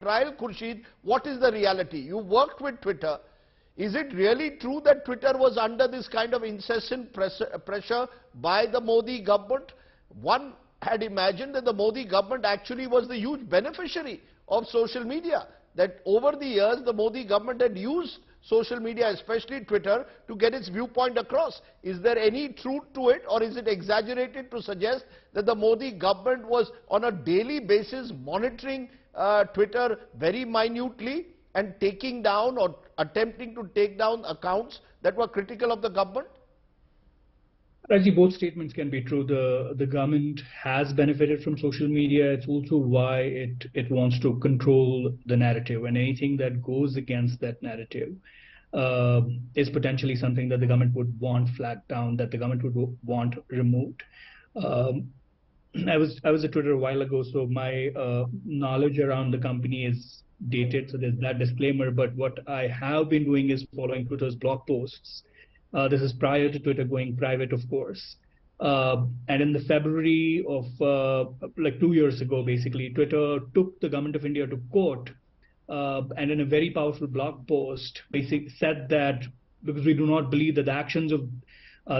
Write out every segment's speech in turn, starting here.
trial, Khurshid, what is the reality? You worked with Twitter. Is it really true that Twitter was under this kind of incessant pressure by the Modi government? One had imagined that the Modi government actually was the huge beneficiary of social media, that over the years the Modi government had used social media, especially Twitter, to get its viewpoint across. Is there any truth to it, or is it exaggerated to suggest that the Modi government was on a daily basis monitoring Twitter very minutely and taking down or attempting to take down accounts that were critical of the government? Actually, both statements can be true. The government has benefited from social media. It's also why it wants to control the narrative, and anything that goes against that narrative is potentially something that the government would want flagged down, that the government would want removed. I was at Twitter a while ago, so my knowledge around the company is dated, so there's that disclaimer. But what I have been doing is following Twitter's blog posts. This is prior to Twitter going private, of course. And in the February of like 2 years ago, basically, Twitter took the government of India to court, and in a very powerful blog post, basically said that because we do not believe that the actions of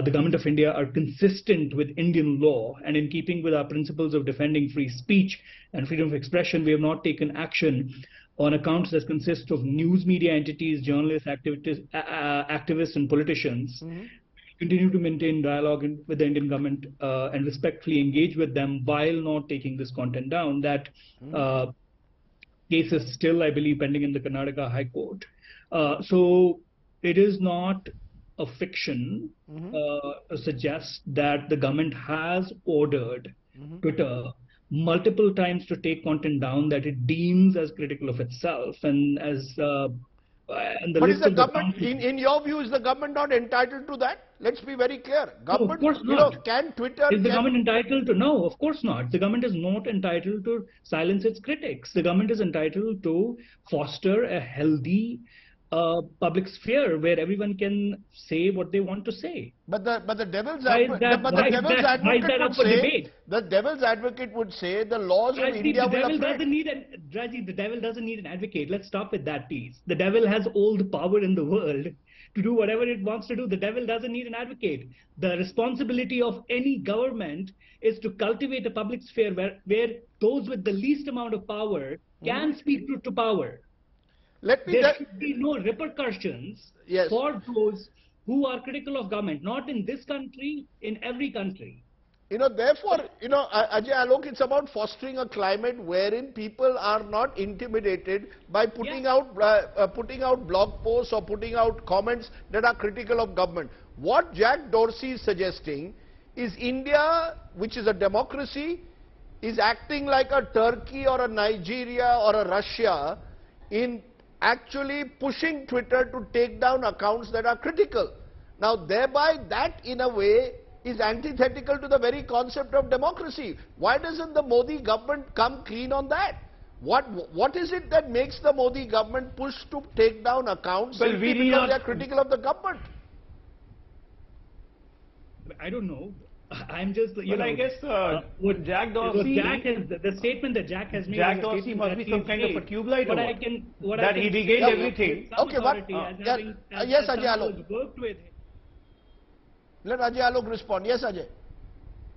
the government of India are consistent with Indian law and in keeping with our principles of defending free speech and freedom of expression, we have not taken action on accounts that consist of news media entities, journalists, activists, and politicians. Mm-hmm. Continue to maintain dialogue with the Indian government and respectfully engage with them while not taking this content down. That case is still, I believe, pending in the Karnataka High Court. So it is not a fiction suggests that the government has ordered Twitter multiple times to take content down that it deems as critical of itself, and as and the but list is the of government, the in your view, is the government not entitled to that? Let's be very clear. Government, no, of course not. Can Twitter... Is the government entitled to... No, of course not. The government is not entitled to silence its critics. The government is entitled to foster a healthy public sphere where everyone can say what they want to say. But the devil's advocate would say, the devil's advocate would say the laws of India will Rajiv, the devil doesn't need an advocate. Let's stop with that, please. The devil has all the power in the world to do whatever it wants to do. The devil doesn't need an advocate. The responsibility of any government is to cultivate a public sphere where those with the least amount of power can speak truth to power. There should be no repercussions for those who are critical of government, not in this country, in every country. Therefore, Ajay Alok, it's about fostering a climate wherein people are not intimidated by putting out blog posts or putting out comments that are critical of government. What Jack Dorsey is suggesting is India, which is a democracy, is acting like a Turkey or a Nigeria or a Russia in actually pushing Twitter to take down accounts that are critical. Now, thereby, that in a way is antithetical to the very concept of democracy. Why doesn't the Modi government come clean on that? What is it that makes the Modi government push to take down accounts because they are critical of the government? I don't know. I'm just, I guess what Jack Dorsey... the statement that Jack has made... Jack Dorsey must be some kind of a tube light that he regained everything. Okay, yes, Ajay Alok. Let Ajay Alok respond. Yes, Ajay.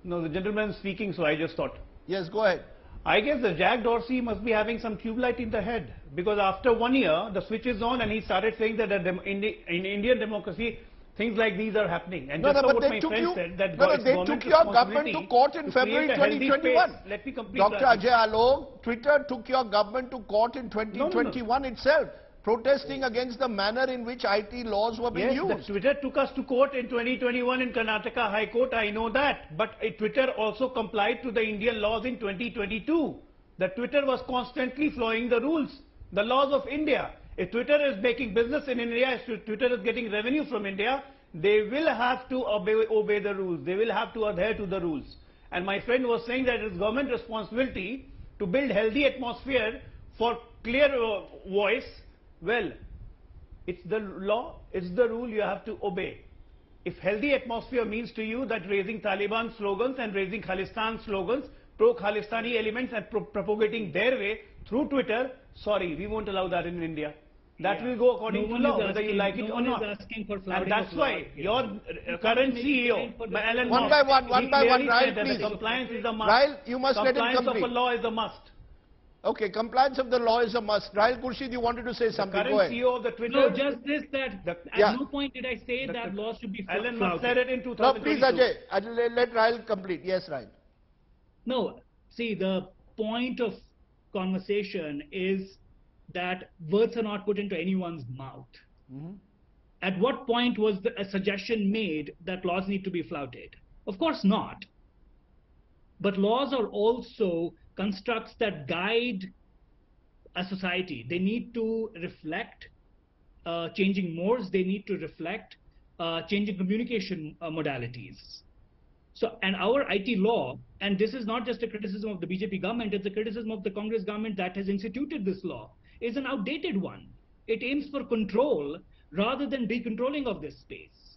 No, the gentleman is speaking, so I just thought. Yes, go ahead. I guess the Jack Dorsey must be having some tube light in the head, because after 1 year, the switch is on and he started saying that in Indian democracy, things like these are happening. And just what my friend said, that they took your government to court in February 2021. Let me complete. Dr. Ajay Alok, Twitter took your government to court in 2021 itself, protesting against the manner in which IT laws were being used. Yes, Twitter took us to court in 2021 in Karnataka High Court, I know that. But Twitter also complied to the Indian laws in 2022. The Twitter was constantly following the rules, the laws of India. If Twitter is making business in India, if Twitter is getting revenue from India, they will have to obey the rules. They will have to adhere to the rules. And my friend was saying that it is government responsibility to build healthy atmosphere for clear voice. Well, it's the law, it's the rule you have to obey. If healthy atmosphere means to you that raising Taliban slogans and raising Khalistan slogans, pro-Khalistani elements and propagating their way through Twitter, Sorry, we won't allow that in India. That Yeah. will go according No to one is law, whether you asking- like it no or one is not. asking for And flouting that's of law why here. your current make CEO, time for Alan One Musk, by one, one he by one, clearly Rahul, said that the please. compliance is a must. Rahul, you must let him Compliance of complete. a law is a must. Okay, compliance of the law is a must. Rahul Khurshid, you wanted to say The something. Go current ahead. CEO of the Twitter, No, just this that The- at Yeah. no point did I say that laws should be Alan Musk flouted. said it in No, please, 2022. Ajay. Let Rahul complete. Yes, Rahul. No, see, the point of conversation is that words are not put into anyone's mouth. At what point was a suggestion made that laws need to be flouted? Of course not. But laws are also constructs that guide a society. They need to reflect changing mores. They need to reflect changing communication modalities. So, and our IT law, and this is not just a criticism of the BJP government, it's a criticism of the Congress government that has instituted this law, is an outdated one. It aims for control rather than decontrolling of this space.